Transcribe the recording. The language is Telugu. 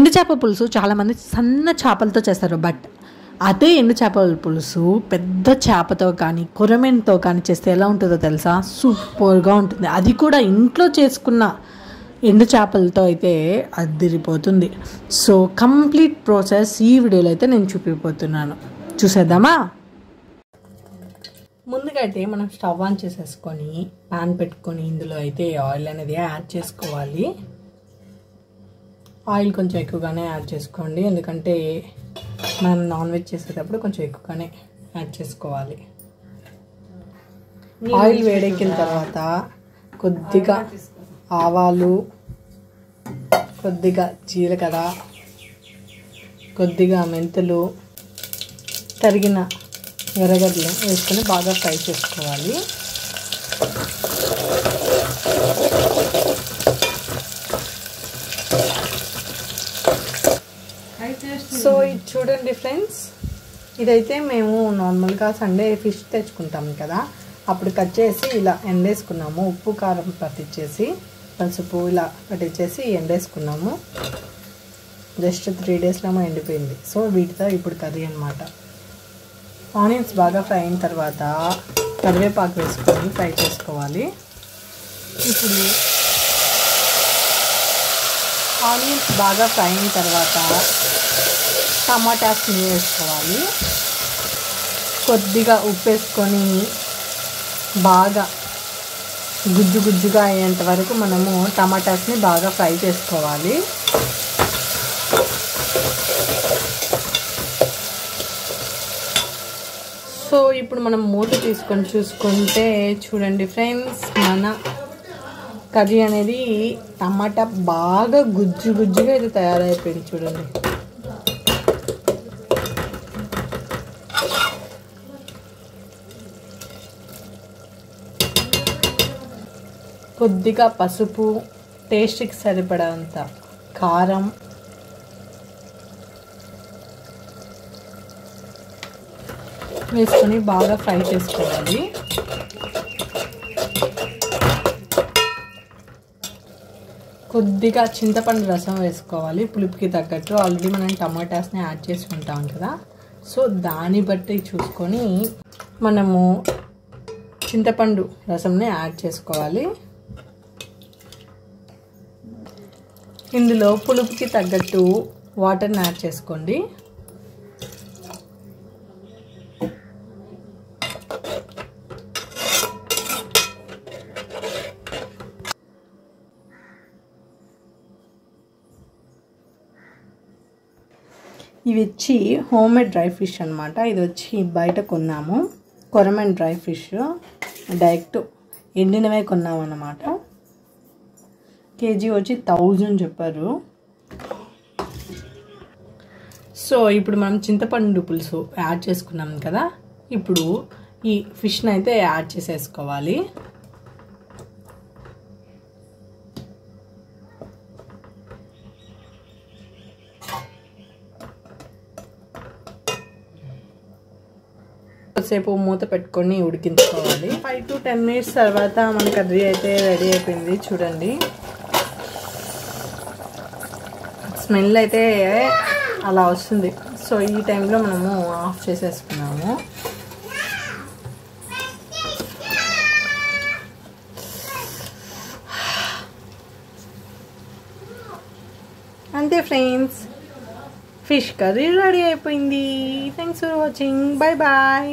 ఎండు చేపల పులుసు చాలామంది సన్న చేపలతో చేస్తారు. బట్ అదే ఎండు చేపల పులుసు పెద్ద చేపతో కానీ కొరమేనుతో కానీ చేస్తే ఎలా ఉంటుందో తెలుసా? సూపర్గా ఉంటుంది. అది కూడా ఇంట్లో చేసుకున్న ఎండు చేపలతో అయితే అదిరిపోతుంది. సో కంప్లీట్ ప్రాసెస్ ఈ వీడియోలో అయితే నేను చూపిపోతున్నాను. చూసేద్దామా? ముందుగా అయితే మనం స్టవ్ ఆన్ చేసేసుకొని పాన్ పెట్టుకొని ఇందులో అయితే ఆయిల్ అనేది యాడ్ చేసుకోవాలి. ఆయిల్ కొంచెం ఎక్కువగానే యాడ్ చేసుకోండి, ఎందుకంటే మనం నాన్ వెజ్ చేసేటప్పుడు కొంచెం ఎక్కువగానే యాడ్ చేసుకోవాలి. ఆయిల్ వేడెక్కిన తర్వాత కొద్దిగా ఆవాలు, కొద్దిగా జీలకర్ర, కొద్దిగా మెంతులు, తరిగిన ఎర్రగడ్డలు వేసుకొని బాగా ఫ్రై చేసుకోవాలి. సో ఇది చూడండి ఫ్రెండ్స్, ఇదైతే మేము నార్మల్గా సండే ఫిష్ తెచ్చుకుంటాం కదా, అప్పుడు కట్ చేసి ఇలా ఎండేసుకున్నాము. ఉప్పు కారం పట్టించేసి పసుపు ఇలా పట్టించేసి ఎండేసుకున్నాము. జస్ట్ 3 daysలో ఎండిపోయింది. సో వీటితో ఇప్పుడు కర్రీ అనమాట. ఆనియన్స్ బాగా ఫ్రై అయిన తర్వాత కరివేపాకు వేసుకొని ఫ్రై చేసుకోవాలి. ఇప్పుడు ఆనియన్స్ బాగా ఫ్రై అయిన తర్వాత టమాటాస్ని వేసుకోవాలి. కొద్దిగా ఉప్పు వేసుకొని బాగా గుజ్జు గుజ్జుగా అయ్యేంత వరకు మనము టమాటాస్ని బాగా ఫ్రై చేసుకోవాలి. సో ఇప్పుడు మనం మూత తీసుకొని చూసుకుంటే చూడండి ఫ్రెండ్స్, మన కర్రీ అనేది టమాటా బాగా గుజ్జు గుజ్జుగా ఇది తయారైపోయింది. చూడండి, కొద్దిగా పసుపు, టేస్ట్కి సరిపడంత కారం, వేసుకొని బాగా ఫ్రై చేసుకోవాలి. కొద్దిగా చింతపండు రసం వేసుకోవాలి పులుపుకి తగ్గట్టు. ఆల్రెడీ మనం టమాటాస్ని యాడ్ చేసుకుంటాం కదా, సో దాన్ని బట్టి చూసుకొని మనము చింతపండు రసంని యాడ్ చేసుకోవాలి. ఇందులో పులుపుకి తగ్గట్టు వాటర్ని యాడ్ చేసుకోండి. ఇవి వచ్చి హోమ్ మేడ్ డ్రై ఫిష్ అనమాట. ఇది వచ్చి బయట కొన్నాము, కొరమేను డ్రై ఫిష్. డైరెక్ట్ ఎండినవే కొన్నాము అన్నమాట. కేజీ వచ్చి 1000 చెప్పారు. సో ఇప్పుడు మనం చింతపండు పులుసు యాడ్ చేసుకున్నాం కదా, ఇప్పుడు ఈ ఫిష్ని అయితే యాడ్ చేసేసుకోవాలి. కొద్దిసేపు మూత పెట్టుకొని ఉడికించుకోవాలి. 5 to 10 minutes తర్వాత మన కర్రీ అయితే రెడీ అయిపోయింది. చూడండి, స్మెల్ అయితే అలా వస్తుంది. సో ఈ టైంలో మనము ఆఫ్ చేసేసుకున్నాము. అంతే ఫ్రెండ్స్, ఫిష్ కర్రీ రెడీ అయిపోయింది. Thanks for watching. Bye bye.